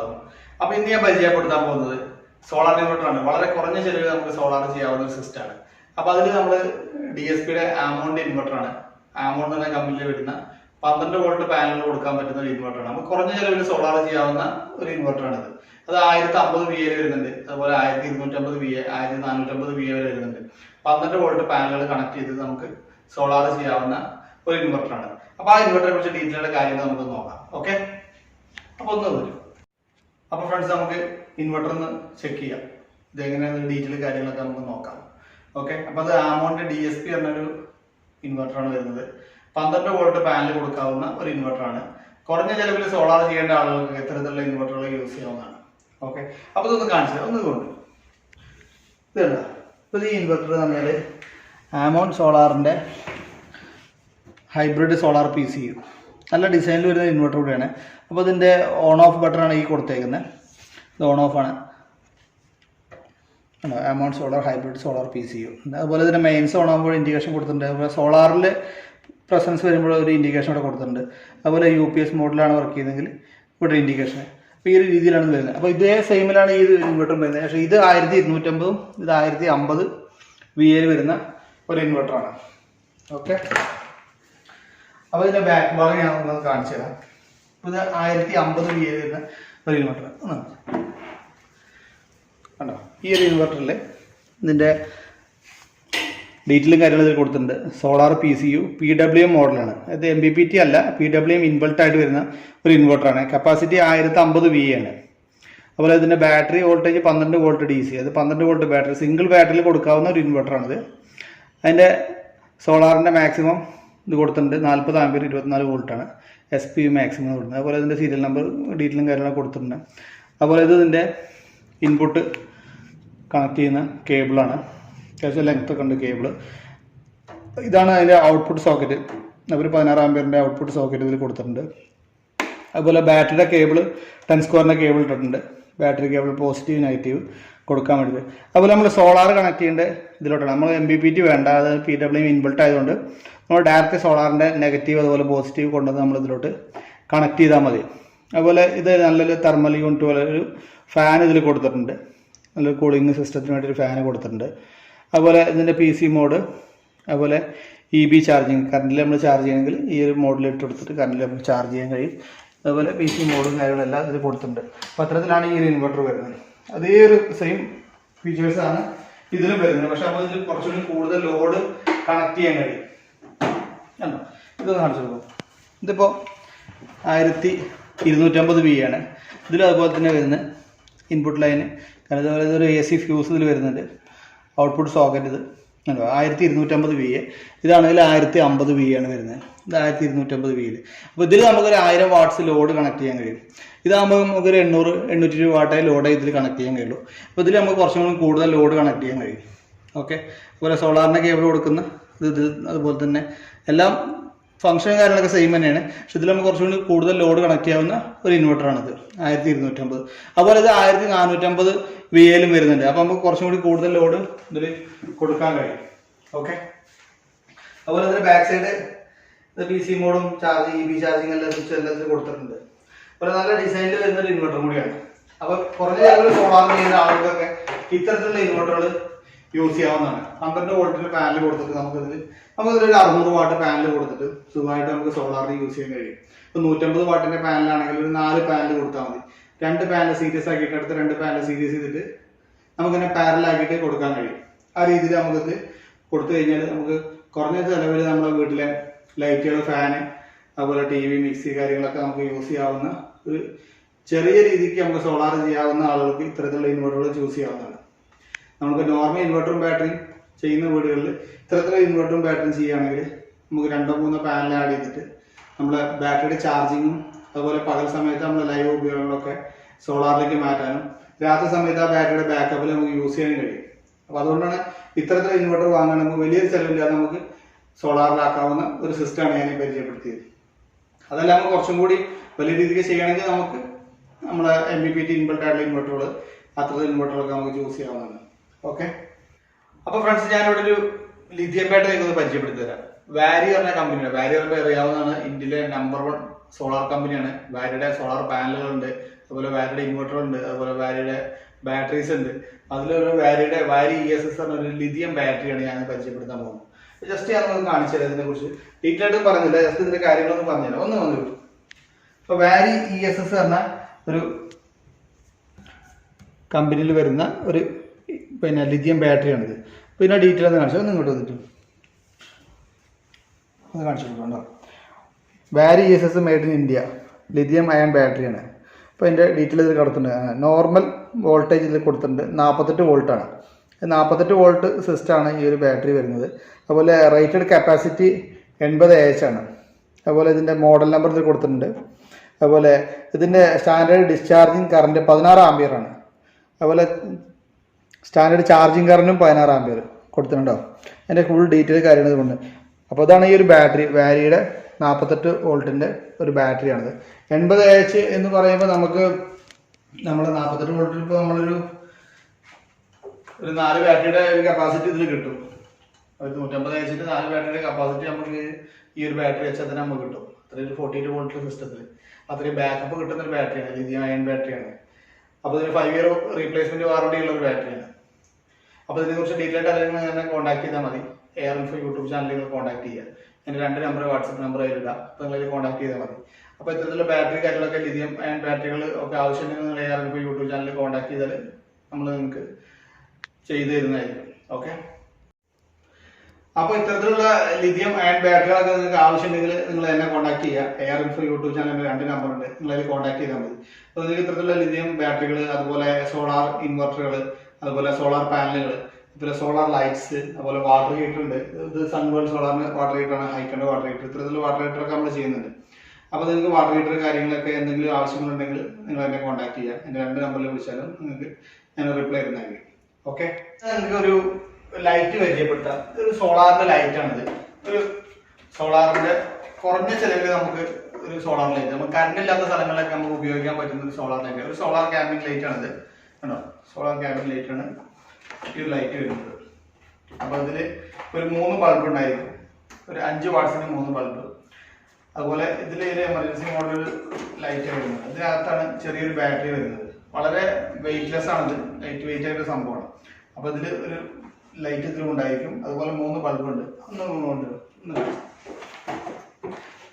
സ്വാഗതം. അപ്പോൾ ഇന്ന് ഞാൻ പരിചയപ്പെടുത്താൻ പോകുന്നത് സോളാർ ഇൻവെർട്ടറാണ്. വളരെ കുറഞ്ഞ ചെലവിൽ നമുക്ക് സോളാർ ചെയ്യാവുന്ന ഒരു സിസ്റ്റമാണ്. അപ്പോൾ അതിൽ നമ്മൾ DSPയുടെ ആമോണ്ട് ഇൻവെർട്ടറാണ്. ആമോണ്ട് എന്ന കമ്പനിയിൽ വരുന്ന 12 വോൾട്ട് പാനലുകൾ കൊടുക്കാൻ പറ്റുന്ന ഒരു ഇൻവെർട്ടറാണ്. നമുക്ക് കുറഞ്ഞ ചെലവിൽ സോളാർ ചെയ്യാവുന്ന ഒരു ഇൻവെർട്ടറാണിത്. അത് 1050 VA വരുന്നുണ്ട്, അതുപോലെ 1250 VA, 1450 VA വരെ വരുന്നുണ്ട്. 12 വോൾട്ട് പാനലുകൾ കണക്ട് ചെയ്ത് നമുക്ക് സോളാർ ചെയ്യാവുന്ന ഒരു ഇൻവെർട്ടറാണ്. അപ്പോൾ ആ ഇൻവെർട്ടറെ കുറിച്ച് ഡീറ്റെയിൽഡ് കാര്യങ്ങൾ നമുക്ക് നോക്കാം. ഓക്കെ, അപ്പോൾ ഒന്ന് വരും. അപ്പോൾ ഫ്രണ്ട്സ്, നമുക്ക് ഇൻവെർട്ടർ ഒന്ന് ചെക്ക് ചെയ്യാം. ഇതെങ്ങനെയാണ് ഡീറ്റെയിൽ കാര്യങ്ങളൊക്കെ നമുക്ക് നോക്കാം. ഓക്കെ, അപ്പോൾ അത് ആമോണ്ട് DSP എന്നൊരു ഇൻവെർട്ടറാണ് വരുന്നത്. 12 വോൾട്ട് പാനൽ കൊടുക്കാവുന്ന ഒരു ഇൻവെർട്ടറാണ്. കുറഞ്ഞ ചെലവിൽ സോളാർ ചെയ്യേണ്ട ആളുകൾക്ക് ഇത്തരത്തിലുള്ള ഇൻവെർട്ടറുകൾ യൂസ് ചെയ്യാവുന്നതാണ്. ഓക്കെ, അപ്പോൾ ഇതൊന്ന് കാണിച്ചു ഒന്ന് കൊണ്ട് ഇതല്ല. ഇപ്പോൾ ഈ ഇൻവെർട്ടർ എന്ന് പറഞ്ഞാൽ ആമോണ്ട് സോളാറിൻ്റെ ഹൈബ്രിഡ് സോളാർ PCU നല്ല ഡിസൈനിൽ വരുന്ന ഇൻവെർട്ടർ കൂടിയാണ്. അപ്പോൾ ഇതിൻ്റെ ഓൺ ഓഫ് ബട്ടണാണ് ഈ കൊടുത്തേക്കുന്നത്. ഇത് ഓൺ ഓഫ് ആണ്. ആമോണ്ട് സോളാർ ഹൈബ്രിഡ് സോളാർ PCU. അതുപോലെ ഇതിൻ്റെ മെയിൻസ് ഓൺ ആകുമ്പോൾ ഇൻഡിക്കേഷൻ കൊടുത്തിട്ടുണ്ട്. അതുപോലെ സോളാറിൽ പ്രസൻസ് വരുമ്പോൾ ഒരു ഇൻഡിക്കേഷൻ ഇവിടെ കൊടുത്തിട്ടുണ്ട്. അതുപോലെ UPS മോഡിലാണ് വർക്ക് ചെയ്യുന്നതെങ്കിൽ ഇവിടെ ഇൻഡിക്കേഷൻ. അപ്പോൾ ഈ ഒരു രീതിയിലാണ് വരുന്നത്. അപ്പോൾ ഇതേ സെയിമിലാണ് ഈ ഇൻവെർട്ടർ വരുന്നത്. പക്ഷേ ഇത് 1250 ഇത് 1050 VA വരുന്ന ഒരു ഇൻവെർട്ടറാണ്. ഓക്കെ, അപ്പോൾ ഇതിൻ്റെ ബാക്ക് ഭാഗം ഞാൻ ഒന്ന് കാണിച്ചു തരാം. അപ്പോൾ ഇത് 1050 VA വരുന്ന ഒരു ഇൻവെർട്ടർ കണ്ടോ. ഈ ഒരു ഇൻവെർട്ടറിൽ ഇതിൻ്റെ ഡീറ്റെയിലും കാര്യങ്ങളും ഇതിൽ കൊടുത്തിട്ടുണ്ട്. സോളാർ PCU PWM മോഡലാണ്. ഇത് MPPT അല്ല, PWM ഇൻബിൾട്ട് ആയിട്ട് വരുന്ന ഒരു ഇൻവെർട്ടറാണ്. കപ്പാസിറ്റി 1050 VA ആണ്. അതുപോലെ ഇതിൻ്റെ ബാറ്ററി വോൾട്ടേജ് 12 വോൾട്ട് DC. അത് 12 വോൾട്ട് ബാറ്ററി സിംഗിൾ ബാറ്ററിയിൽ കൊടുക്കാവുന്ന ഒരു ഇൻവെർട്ടറാണിത്. അതിൻ്റെ സോളാറിൻ്റെ മാക്സിമം ഇത് കൊടുത്തിട്ടുണ്ട് 40 ആംപിയർ 24 വോൾട്ടാണ് SP മാക്സിമം കൊടുക്കുന്നത്. അതുപോലെ ഇതിൻ്റെ സീരിയൽ നമ്പർ ഡീറ്റെയിലും കാര്യങ്ങളൊക്കെ കൊടുത്തിട്ടുണ്ട്. അതുപോലെ ഇത് ഇതിൻ്റെ ഇൻപുട്ട് കണക്ട് ചെയ്യുന്ന കേബിളാണ്. അത്യാവശ്യം ലെങ്ത് ഒക്കെ ഉണ്ട് കേബിള്. ഇതാണ് അതിൻ്റെ ഔട്ട്പുട്ട് സോക്കറ്റ്. അവർ 16 ആംപിയറിൻ്റെ ഔട്ട്പുട്ട് സോക്കറ്റ് ഇതിൽ കൊടുത്തിട്ടുണ്ട്. അതുപോലെ ബാറ്ററിയുടെ കേബിൾ 10 സ്ക്വയറിൻ്റെ കേബിൾ ഇട്ടിട്ടുണ്ട്. ബാറ്ററി കേബിൾ പോസിറ്റീവ് നെഗറ്റീവ് കൊടുക്കാൻ വേണ്ടിയിട്ട്. അതുപോലെ നമ്മൾ സോളാർ കണക്ട് ചെയ്യേണ്ട ഇതിലോട്ടാണ്. നമ്മൾ MPPT വേണ്ട, അത് PWM ഇൻബിൾട്ട് ആയതുകൊണ്ട് നമ്മൾ ഡയറക്റ്റ് സോളാറിൻ്റെ നെഗറ്റീവ് അതുപോലെ പോസിറ്റീവ് കൊണ്ടുവന്ന് നമ്മൾ ഇതിലോട്ട് കണക്ട് ചെയ്താൽ മതി. അതുപോലെ ഇത് നല്ലൊരു തെർമൽ യൂണിറ്റ് പോലെ ഒരു ഫാൻ ഇതിൽ കൊടുത്തിട്ടുണ്ട്. നല്ലൊരു കൂളിംഗ് സിസ്റ്റത്തിന് വേണ്ടി ഒരു ഫാൻ കൊടുത്തിട്ടുണ്ട്. അതുപോലെ ഇതിൻ്റെ PC മോഡ്, അതുപോലെ EB ചാർജിങ്, കറണ്ടിൽ നമ്മൾ ചാർജ് ചെയ്യണമെങ്കിൽ ഈ ഒരു മോഡിൽ ഇട്ട് കൊടുത്തിട്ട് കറണ്ടിൽ നമുക്ക് ചാർജ് ചെയ്യാൻ കഴിയും. അതുപോലെ PC മോഡും കാര്യങ്ങളെല്ലാം ഇതിൽ കൊടുത്തിട്ടുണ്ട്. അപ്പോൾ അത്തരത്തിലാണ് ഈ ഒരു ഇൻവെർട്ടർ വരുന്നത്. അതേ ഒരു സെയിം ഫീച്ചേഴ്സാണ് ഇതിലും വരുന്നത്. പക്ഷെ അപ്പോൾ ഇതിൽ കുറച്ചുകൂടി കൂടുതൽ ലോഡ് കണക്ട് ചെയ്യാൻ കഴിയും. കണ്ടോ, ഇതൊന്ന് കാണിച്ചു കൊടുക്കും. ഇതിപ്പോൾ 1250 VA ആണ്. ഇതിലും അതുപോലെ തന്നെ വരുന്നത് ഇൻപുട്ട് ലൈന്, കാരണം അതുപോലെ ഇതൊരു AC ഫ്യൂസ് ഇതിൽ വരുന്നുണ്ട്. ഔട്ട്പുട്ട് സോക്കറ്റ് ഇത് 1250 VA. ഇതാണെങ്കിൽ 1050 VA ആണ് വരുന്നത്. ഇത് 1250 VA. അപ്പോൾ ഇതിൽ നമുക്കൊരു 1000 വാട്ട്സ് ലോഡ് കണക്ട് ചെയ്യാൻ കഴിയും. ഇതാകുമ്പോൾ നമുക്കൊരു 800-820 വാട്ടായി ലോഡ് ഇതിൽ കണക്ട് ചെയ്യാൻ കഴിയുള്ളൂ. അപ്പോൾ ഇതിൽ നമുക്ക് കുറച്ചും കൂടി കൂടുതൽ ലോഡ് കണക്ട് ചെയ്യാൻ കഴിയും. ഓക്കെ, അതുപോലെ സോളാറിൻ്റെ കേബിൾ കൊടുക്കുന്ന ഇത് അതുപോലെ തന്നെ എല്ലാം ഫംഗ്ഷനും കാര്യങ്ങളൊക്കെ സെയിം തന്നെയാണ്. പക്ഷെ ഇതിൽ നമുക്ക് കുറച്ചുകൂടി കൂടുതൽ ലോഡ് കണക്ട് ചെയ്യാവുന്ന ഒരു ഇൻവെർട്ടറാണിത് 1250. അതുപോലെ ഇത് 1450 VAയിലും വരുന്നുണ്ട്. അപ്പോൾ നമുക്ക് കുറച്ചും കൂടി കൂടുതൽ ലോഡ് ഇതിൽ കൊടുക്കാൻ കഴിയും. ഓക്കെ, അതുപോലെ ഇതിൻ്റെ ബാക്ക് സൈഡ് PC മോഡും ചാർജിങ് EB ചാർജിങ് എല്ലാം സ്വിച്ച് എല്ലാം കൊടുത്തിട്ടുണ്ട്. അതുപോലെ നല്ല ഡിസൈനിൽ വരുന്ന ഒരു ഇൻവെർട്ടർ കൂടിയാണ്. അപ്പോൾ കുറഞ്ഞ ചെലവിൽ സോളാർ ചെയ്യുന്ന ആളുകൾക്കൊക്കെ ഇത്തരത്തിലുള്ള ഇൻവെർട്ടറുകൾ യൂസ് ചെയ്യാവുന്നതാണ്. 12 വോൾട്ടിൽ പാനൽ കൊടുത്തിട്ട് നമുക്കിതൊരു 600 വാട്ട് പാനൽ കൊടുത്തിട്ട് സുഖമായിട്ട് നമുക്ക് സോളാറിൽ യൂസ് ചെയ്യാൻ കഴിയും. ഇപ്പോൾ 150 വാട്ടിൻ്റെ പാനലാണെങ്കിൽ ഒരു 4 പാനൽ കൊടുത്താൽ മതി. 2 പാനൽ സീരീസ് ആക്കിയിട്ട് അടുത്ത 2 പാനൽ സീരീസ് ചെയ്തിട്ട് നമുക്കിങ്ങനെ പാരലാക്കിയിട്ട് കൊടുക്കാൻ കഴിയും. ആ രീതിയിൽ നമുക്കിത് കൊടുത്തു കഴിഞ്ഞാൽ നമുക്ക് കുറഞ്ഞ ചിലവിൽ നമ്മുടെ വീട്ടിലെ ലൈറ്റുകൾ, ഫാന്, അതുപോലെ TV, മിക്സി കാര്യങ്ങളൊക്കെ നമുക്ക് യൂസ് ചെയ്യാവുന്ന ഒരു ചെറിയ രീതിക്ക് നമുക്ക് സോളാർ ചെയ്യാവുന്ന ആളുകൾക്ക് ഇത്തരത്തിലുള്ള ഇൻവെർട്ടറുകൾ ചൂസ് ചെയ്യാവുന്നതാണ്. നമുക്ക് നോർമൽ ഇൻവെർട്ടറും ബാറ്ററിയും ചെയ്യുന്ന വീടുകളിൽ ഇത്തരത്തിലുള്ള ഇൻവെർട്ടറും ബാറ്ററിയും ചെയ്യുകയാണെങ്കിൽ നമുക്ക് 2-3 പാനൽ ആഡ് ചെയ്തിട്ട് നമ്മളെ ബാറ്ററിയുടെ ചാർജിങ്ങും അതുപോലെ പകൽ സമയത്ത് നമ്മുടെ ലൈവ് ഉപയോഗങ്ങളൊക്കെ സോളാറിലേക്ക് മാറ്റാനും രാത്രി സമയത്ത് ആ ബാറ്ററിയുടെ ബാക്കപ്പിൽ നമുക്ക് യൂസ് ചെയ്യാനും കഴിയും. അപ്പോൾ അതുകൊണ്ടാണ് ഇത്തരത്തിലുള്ള ഇൻവെർട്ടർ വാങ്ങാൻ നമുക്ക് വലിയൊരു ചിലവില്ലാതെ നമുക്ക് സോളാറിലാക്കാവുന്ന ഒരു സിസ്റ്റമാണ് ഞാൻ പരിചയപ്പെടുത്തിയത്. അതെല്ലാം നമുക്ക് കുറച്ചും കൂടി വലിയ രീതിക്ക് ചെയ്യണമെങ്കിൽ നമുക്ക് നമ്മുടെ MPPT ഇൻബിൾട്ട് ആയിട്ടുള്ള ഇൻവെർട്ടറുകൾ, അത്തരത്തിലുള്ള ഇൻവെർട്ടറുകളൊക്കെ നമുക്ക് ചൂസ് ചെയ്യാവുന്നതാണ്. ഓക്കെ, അപ്പോൾ ഫ്രണ്ട്സ്, ഞാനിവിടെ ഒരു ലിഥിയം ബാറ്ററി ഒന്ന് പരിചയപ്പെടുത്തി തരാം. വാരി പറഞ്ഞ കമ്പനിയാണ്. വാരി പറയുമ്പോൾ അറിയാവുന്നതാണ്, ഇന്ത്യയിലെ നമ്പർ 1 സോളാർ കമ്പനിയാണ്. വാരിയുടെ സോളാർ പാനലുകളുണ്ട്, അതുപോലെ വാരിയുടെ ഇൻവെർട്ടർ ഉണ്ട്, അതുപോലെ വാരിയുടെ ബാറ്ററീസ് ഉണ്ട്. അതിലൊരു വാരി ESS എന്ന ഒരു ലിഥിയം ബാറ്ററിയാണ് ഞാൻ പരിചയപ്പെടുത്താൻ പോകുന്നത്. ജസ്റ്റ് ഞാൻ കാണിച്ചു തരാം ഇതിനെ കുറിച്ച്. ഡീറ്റെയിൽ ആയിട്ടും പറഞ്ഞില്ല, ജസ്റ്റ് ഇതിന്റെ കാര്യങ്ങളൊന്നും പറഞ്ഞുതരാം. ഒന്ന് വന്നു. ഇപ്പൊ വാരി ESS പറഞ്ഞ ഒരു കമ്പനിയിൽ വരുന്ന ഒരു പിന്നെ ലിഥിയം ബാറ്ററിയാണിത്. പിന്നെ ഡീറ്റെയിൽ ഒന്ന് കാണിച്ചു, ഒന്ന് ഇങ്ങോട്ട് വന്നിട്ട് ഒന്ന് കാണിച്ചു കൊടുക്കണ്ടോ. Waaree ESS made in India lithium ion ബാറ്ററിയാണ്. അപ്പോൾ അതിൻ്റെ ഡീറ്റെയിൽ ഇതിൽ കൊടുത്തിട്ടുണ്ട്. നോർമൽ വോൾട്ടേജ് ഇതിൽ കൊടുത്തിട്ടുണ്ട് 48 വോൾട്ടാണ്. 48 വോൾട്ട് സിസ്റ്റമാണ് ഈ ഒരു ബാറ്ററി വരുന്നത്. അതുപോലെ റേറ്റഡ് കപ്പാസിറ്റി 80 Ah ആണ്. അതുപോലെ ഇതിൻ്റെ മോഡൽ നമ്പർ ഇതിൽ കൊടുത്തിട്ടുണ്ട്. അതുപോലെ ഇതിൻ്റെ സ്റ്റാൻഡേർഡ് ഡിസ്ചാർജിങ് കറണ്ട് 16 ആംപിയർ ആണ്. അതുപോലെ സ്റ്റാൻഡേർഡ് ചാർജിങ് കറണ്ടും 16 ആംപിയർ കൊടുത്തിട്ടുണ്ടോ. അതിൻ്റെ ഫുൾ ഡീറ്റെയിൽ കാര്യങ്ങൾ കൊണ്ട്. അപ്പോൾ അതാണ് ഈ ഒരു ബാറ്ററി, വാരിയുടെ 48 വോൾട്ടിൻ്റെ ഒരു ബാറ്ററിയാണിത്. 80 Ah എന്ന് പറയുമ്പോൾ നമുക്ക് നമ്മൾ 48 വോൾട്ടിൽ ഇപ്പോൾ നമ്മളൊരു 4 ബാറ്ററിയുടെ ഒരു കപ്പാസിറ്റി ഇതിൽ കിട്ടും. 150 Ah 4 ബാറ്ററിയുടെ കപ്പാസിറ്റി നമുക്ക് ഈ ഒരു ബാറ്ററി വെച്ചാൽ തന്നെ നമുക്ക് കിട്ടും. അത്രയും 48 വോൾട്ട് സിസ്റ്റത്തിൽ അത്രയും ബാക്കപ്പ് കിട്ടുന്ന ഒരു ബാറ്ററിയാണ്, ലിഥിയം അയൺ ബാറ്ററിയാണ്. അപ്പോൾ ഇതിന് 5 ഇയർ റീപ്ലേസ്മെന്റ് വാറണ്ടി ഉള്ള ഒരു ബാറ്ററിയാണ്. അപ്പോൾ ഇതിനെക്കുറിച്ച് ഡീറ്റെയിൽ ആയിട്ട് എന്നെ കോൺടാക്ട് ചെയ്താൽ മതി. ARINFO യൂട്യൂബ് ചാനലിൽ കോൺടാക്ട് ചെയ്യുക. എൻ്റെ 2 നമ്പർ വാട്സപ്പ് നമ്പർ അതിലിടാം. അപ്പോൾ നിങ്ങൾ കോൺടാക്ട് ചെയ്താൽ മതി. അപ്പോൾ ഇത്തരത്തിലുള്ള ബാറ്ററി കാര്യങ്ങളൊക്കെ ലിഥിയം അയൺ ബാറ്ററികൾ ഒക്കെ ആവശ്യമുണ്ടെങ്കിൽ നിങ്ങൾ ARINFO യൂട്യൂബ് ചാനലിൽ കോൺടാക്ട് ചെയ്താൽ നമ്മൾ നിങ്ങൾക്ക് ചെയ്തു തരുന്നതായിരിക്കും. ഓക്കെ. അപ്പോൾ ഇത്തരത്തിലുള്ള ലിഥിയം അയൺ ബാറ്ററികളൊക്കെ നിങ്ങൾക്ക് ആവശ്യമുണ്ടെങ്കിൽ നിങ്ങൾ എന്നെ കോൺടാക്ട് ചെയ്യുക. ARINFO യൂട്യൂബ് ചാനലിൽ 2 നമ്പർ ഉണ്ട്, നിങ്ങൾ അതിൽ കോൺടാക്ട് ചെയ്താൽ മതി. അപ്പോൾ നിങ്ങൾക്ക് ഇത്തരത്തിലുള്ള ലിഥിയം ബാറ്ററികൾ, അതുപോലെ സോളാർ ഇൻവെർട്ടറുകൾ, അതുപോലെ സോളാർ പാനലുകൾ, അതുപോലെ സോളാർ ലൈറ്റ്സ്, അതുപോലെ വാട്ടർ ഹീറ്റർ ഉണ്ട്. ഇത് സൺവേൾഡ് സോളാറിന് വാട്ടർ ഹീറ്ററാണ്, ഹൈക്കൻ്റെ വാട്ടർ ഹീറ്റർ. ഇത്തരത്തിലുള്ള വാട്ടർ ഹീറ്ററൊക്കെ നമ്മൾ ചെയ്യുന്നുണ്ട്. അപ്പോൾ നിങ്ങൾക്ക് വാട്ടർ ഹീറ്റർ കാര്യങ്ങളൊക്കെ എന്തെങ്കിലും ആവശ്യങ്ങളുണ്ടെങ്കിൽ നിങ്ങൾ എന്നെ കോൺടാക്ട് ചെയ്യുക. എൻ്റെ 2 നമ്പറിൽ വിളിച്ചാലും നിങ്ങൾക്ക് ഞാൻ റിപ്ലൈ തരുന്നതായിരിക്കും. ഓക്കെ. നിങ്ങൾക്ക് ഒരു ലൈറ്റ് പരിചയപ്പെടുത്താം. ഒരു സോളാറിന്റെ ലൈറ്റാണിത്. ഒരു സോളാറിന്റെ കുറഞ്ഞ ചെലവിൽ നമുക്ക് ഒരു സോളാർ ലൈറ്റ്, നമുക്ക് കറണ്ട് ഇല്ലാത്ത സ്ഥലങ്ങളിലൊക്കെ നമുക്ക് ഉപയോഗിക്കാൻ പറ്റുന്ന ഒരു സോളാർ ലൈറ്റ്, ഒരു സോളാർ ക്യാമ്പിംഗ് ലൈറ്റ് ആണിത്. കണ്ടോ, സോളാർ ക്യാമ്പിംഗ് ലൈറ്റ് ആണ് ഈ ഒരു ലൈറ്റ് വരുന്നത്. അപ്പോൾ അതിൽ ഒരു 3 ബൾബ് ഉണ്ടായിരിക്കും, ഒരു 5 വാട്ട്സിന് 3 ബൾബ്. അതുപോലെ ഇതിൽ ഒരു എമർജൻസി മോഡൽ ലൈറ്റ് വരുന്നത്. ഇതിനകത്താണ് ചെറിയൊരു ബാറ്ററി വരുന്നത്. വളരെ വെയിറ്റ്ലെസ് ആണിത്, ലൈറ്റ് വെയിറ്റ് ആയിട്ട് സംഭവമാണ്. അപ്പോൾ ഇതിൽ ഒരു ലൈറ്റ് ഇതിലും ഉണ്ടായിരിക്കും. അതുപോലെ 3 ബൾബ് ഉണ്ട്.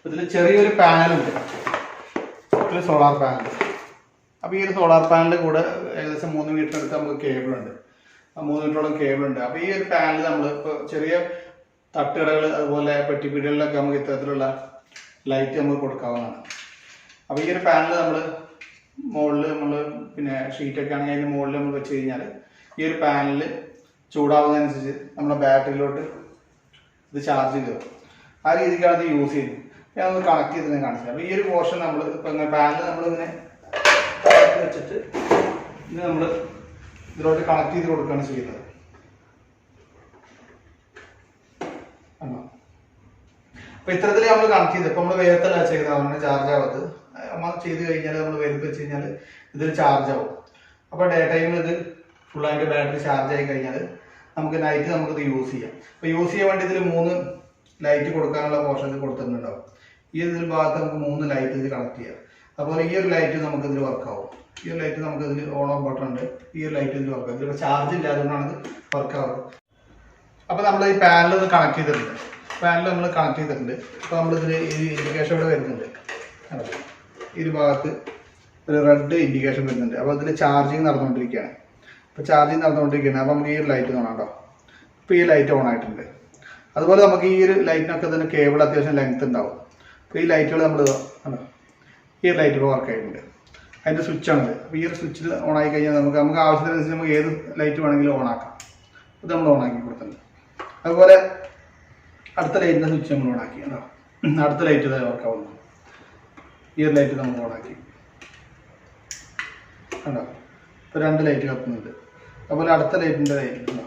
ഇതിൽ ചെറിയൊരു പാനലുണ്ട്, ഒരു സോളാർ പാനൽ. അപ്പോൾ ഈ ഒരു സോളാർ പാനലിൻ്റെ കൂടെ ഏകദേശം 3 മീറ്റർ അടുത്ത് നമുക്ക് കേബിളുണ്ട്. 3 മീറ്ററോളം കേബിളുണ്ട്. അപ്പോൾ ഈ ഒരു പാനൽ നമ്മൾ ഇപ്പോൾ ചെറിയ തട്ടുകടകൾ, അതുപോലെ പെട്ടിപ്പീടികളിലൊക്കെ നമുക്ക് ഇത്തരത്തിലുള്ള ലൈറ്റ് നമുക്ക് കൊടുക്കാവുന്നതാണ്. അപ്പോൾ ഈ ഒരു പാനൽ നമ്മൾ മുകളിൽ പിന്നെ ഷീറ്റൊക്കെ ആണെങ്കിൽ അതിൻ്റെ മുകളിൽ നമ്മൾ വെച്ച് കഴിഞ്ഞാൽ ഈ ഒരു പാനൽ ചൂടാവുന്നതനുസരിച്ച് നമ്മുടെ ബാറ്ററിയിലോട്ട് ഇത് ചാർജ് കയറും. ആ രീതിക്കാണ് ഇത് യൂസ് ചെയ്യുന്നത്. ഞാൻ ഒന്ന് കണക്ട് ചെയ്ത് കാണിച്ചത്. അപ്പോൾ ഈ ഒരു പോർഷൻ നമ്മൾ ഇപ്പം ഇങ്ങനെ പാനൽ നമ്മളിങ്ങനെ വെച്ചിട്ട് ഇത് നമ്മൾ ഇതിലോട്ട് കണക്ട് ചെയ്ത് കൊടുക്കുകയാണ് ചെയ്യുന്നത്. അപ്പോൾ ഇത്തരത്തിൽ നമ്മൾ കണക്ട് ചെയ്ത് ഇപ്പോൾ നമ്മൾ വേഗത്തല്ല ചെയ്ത് അവരുടെ ചാർജ് ആവത്ത്. നമ്മൾ ചെയ്ത് കഴിഞ്ഞാൽ നമ്മൾ വേഗത്ത് വെച്ച് കഴിഞ്ഞാൽ ഇതിൽ ചാർജ് ആവും. അപ്പോൾ ഡേ ടൈമിൽ ഇത് ഫുള്ളായിട്ട് ബാറ്ററി ചാർജ് ആയി കഴിഞ്ഞാൽ നമുക്ക് നൈറ്റ് നമുക്കിത് യൂസ് ചെയ്യാം. അപ്പോൾ യൂസ് ചെയ്യാൻ വേണ്ടി ഇതിൽ 3 ലൈറ്റ് കൊടുക്കാനുള്ള പോർഷൻ കൊടുത്തിട്ടുണ്ടാവും. ഈ ഇതിൽ ഭാഗത്ത് നമുക്ക് 3 ലൈറ്റ് ഇതിൽ കണക്ട് ചെയ്യാം. അതുപോലെ ഈ ഒരു ലൈറ്റ് നമുക്ക് ഇതിൽ വർക്കാവും. ഈ ഒരു ലൈറ്റ് നമുക്ക് ഇതിൽ ഓൺ ഓഫ് ബട്ടൺ ഉണ്ട്. ഈ ഒരു ലൈറ്റ് ഇതിൽ വർക്കാവും. ഇതിൽ ചാർജ് ഇല്ലാത്തതുകൊണ്ടാണ് ഇത് വർക്കാവുന്നത്. അപ്പോൾ നമ്മൾ ഈ പാനൽ ഒന്ന് കണക്ട് ചെയ്തിട്ടുണ്ട്. പാനൽ നമ്മൾ കണക്ട് ചെയ്തിട്ടുണ്ട്. അപ്പോൾ നമ്മളിതിൽ ഈ ഇൻഡിക്കേഷൻ ഇവിടെ വരുന്നുണ്ട്. ഈ ഒരു ഭാഗത്ത് ഒരു റെഡ് ഇൻഡിക്കേഷൻ വരുന്നുണ്ട്. അപ്പോൾ ഇതിൽ ചാർജിങ് നടന്നുകൊണ്ടിരിക്കുകയാണ്. അപ്പോൾ ചാർജിങ് നടന്നുകൊണ്ടിരിക്കുകയാണ്. അപ്പോൾ നമുക്ക് ഈ ഒരു ലൈറ്റ് കാണാം കേട്ടോ. ഇപ്പോൾ ഈ ലൈറ്റ് ഓൺ ആയിട്ടുണ്ട്. അതുപോലെ നമുക്ക് ഈ ഒരു ലൈറ്റിനൊക്കെ തന്നെ കേബിൾ അത്യാവശ്യം ലെങ്ത് ഉണ്ടാവും. അപ്പോൾ ഈ ലൈറ്റുകൾ നമ്മൾ കണ്ടോ, ഈ ഒരു ലൈറ്റ് ഇപ്പോൾ വർക്ക് ആയിട്ടുണ്ട്. അതിൻ്റെ സ്വിച്ചാണിത്. അപ്പോൾ ഈ ഒരു സ്വിച്ചിൽ ഓൺ ആയി കഴിഞ്ഞാൽ നമുക്ക് ആവശ്യത്തിനനുസരിച്ച് നമുക്ക് ഏത് ലൈറ്റ് വേണമെങ്കിലും ഓൺ ആക്കാം. ഇത് നമ്മൾ ഓൺ ആക്കി കൊടുത്തിട്ടുണ്ട്. അതുപോലെ അടുത്ത ലൈറ്റിൻ്റെ സ്വിച്ച് നമ്മൾ ഓൺ ആക്കി കേട്ടോ. അടുത്ത ലൈറ്റ് വർക്ക് ആവുന്നു. ഈ ഒരു ലൈറ്റ് നമ്മൾ ഓൺ ആക്കി കണ്ടോ. ഇപ്പോൾ 2 ലൈറ്റ് കത്തുന്നുണ്ട്. അതുപോലെ അടുത്ത ലൈറ്റിൻ്റെ ലൈറ്റ് ഉണ്ടോ.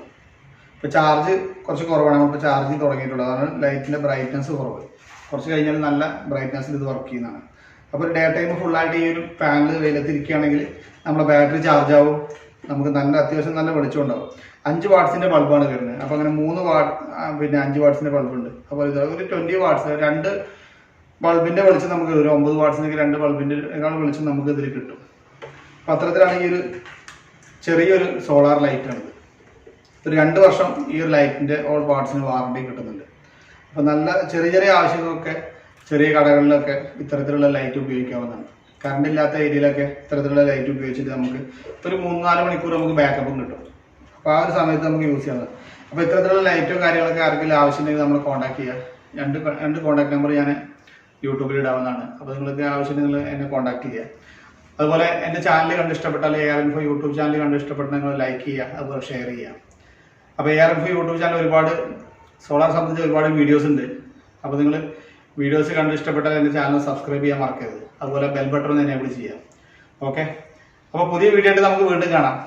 ഇപ്പോൾ ചാർജ് കുറച്ച് കുറവാണ്. നമ്മളിപ്പോൾ ചാർജിങ് തുടങ്ങിയിട്ടുള്ളത്. അതാണ് ലൈറ്റിൻ്റെ ബ്രൈറ്റ്നസ് കുറവ്. കുറച്ച് കഴിഞ്ഞാൽ നല്ല ബ്രൈറ്റ്നസ്സിൽ ഇത് വർക്ക് ചെയ്യുന്നതാണ്. അപ്പോൾ ഡേ ടൈം ഫുള്ളായിട്ട് ഈ ഒരു പാനൽ വെയിലത്തിരിക്കുകയാണെങ്കിൽ നമ്മുടെ ബാറ്ററി ചാർജ് ആവും. നമുക്ക് അത്യാവശ്യം നല്ല വെളിച്ചം ഉണ്ടാവും. 5 വാട്ട്സിൻ്റെ ബൾബാണ് വരുന്നത്. അപ്പോൾ അങ്ങനെ 3 വാട്ട് പിന്നെ 5 വാട്ട്സിൻ്റെ ബൾബുണ്ട്. അപ്പോൾ ഇത് ഒരു 20 വാട്ട്സ് 2 ബൾബിൻ്റെ വെളിച്ചം നമുക്ക് ഒരു 9 വാട്ട്സിനൊക്കെ 2 ബൾബിൻ്റെ വെളിച്ചം നമുക്ക് ഇതിൽ കിട്ടും. അപ്പോൾ അത്തരത്തിലാണ് ഈ ഒരു ചെറിയൊരു സോളാർ ലൈറ്റാണിത്. ഒരു 2 വർഷം ഈ ഒരു ലൈറ്റിൻ്റെ ഓൾ പാർട്സിന് വാറണ്ടി കിട്ടുന്നുണ്ട്. അപ്പോൾ നല്ല ചെറിയ ചെറിയ ആവശ്യങ്ങൾക്കൊക്കെ ചെറിയ കടകളിലൊക്കെ ഇത്തരത്തിലുള്ള ലൈറ്റ് ഉപയോഗിക്കാവുന്നതാണ്. കറണ്ട് ഇല്ലാത്ത ഏരിയയിലൊക്കെ ഇത്തരത്തിലുള്ള ലൈറ്റ് ഉപയോഗിച്ചിട്ട് നമുക്ക് ഒരു 3-4 മണിക്കൂർ നമുക്ക് ബാക്കപ്പും കിട്ടും. അപ്പോൾ ആ ഒരു സമയത്ത് നമുക്ക് യൂസ് ചെയ്യാവുന്നത്. അപ്പോൾ ഇത്തരത്തിലുള്ള ലൈറ്റോ കാര്യങ്ങളൊക്കെ ആർക്കെങ്കിലും ആവശ്യമുണ്ടെങ്കിൽ നമ്മൾ കോൺടാക്ട് ചെയ്യുക. രണ്ട് കോൺടാക്ട് നമ്പർ ഞാൻ യൂട്യൂബിൽ ഇടാവുന്നതാണ്. അപ്പോൾ നിങ്ങൾക്ക് ആവശ്യമുണ്ടെങ്കിൽ നിങ്ങൾ എന്നെ കോൺടാക്ട് ചെയ്യുക. അതുപോലെ എൻ്റെ ചാനൽ കണ്ട് ഇഷ്ടപ്പെട്ടാൽ ARINFO യൂട്യൂബ് ചാനൽ കണ്ട് ഇഷ്ടപ്പെട്ടാൽ നിങ്ങൾ ലൈക്ക് ചെയ്യുക, അതുപോലെ ഷെയർ ചെയ്യുക. അപ്പോൾ ARINFO യൂട്യൂബ് ചാനൽ ഒരുപാട് സോളാർ സംബന്ധിച്ച് ഒരുപാട് വീഡിയോസ് ഉണ്ട്. അപ്പോൾ നിങ്ങൾ വീഡിയോസ് കണ്ട് ഇഷ്ടപ്പെട്ടാൽ എൻ്റെ ചാനൽ സബ്സ്ക്രൈബ് ചെയ്യാൻ മറക്കരുത്. അതുപോലെ ബെൽ ബട്ടൺ ഒന്ന് എനേബിൾ ചെയ്യാം. ഓക്കെ, അപ്പോൾ പുതിയ വീഡിയോ ആയിട്ട് നമുക്ക് വീണ്ടും കാണാം.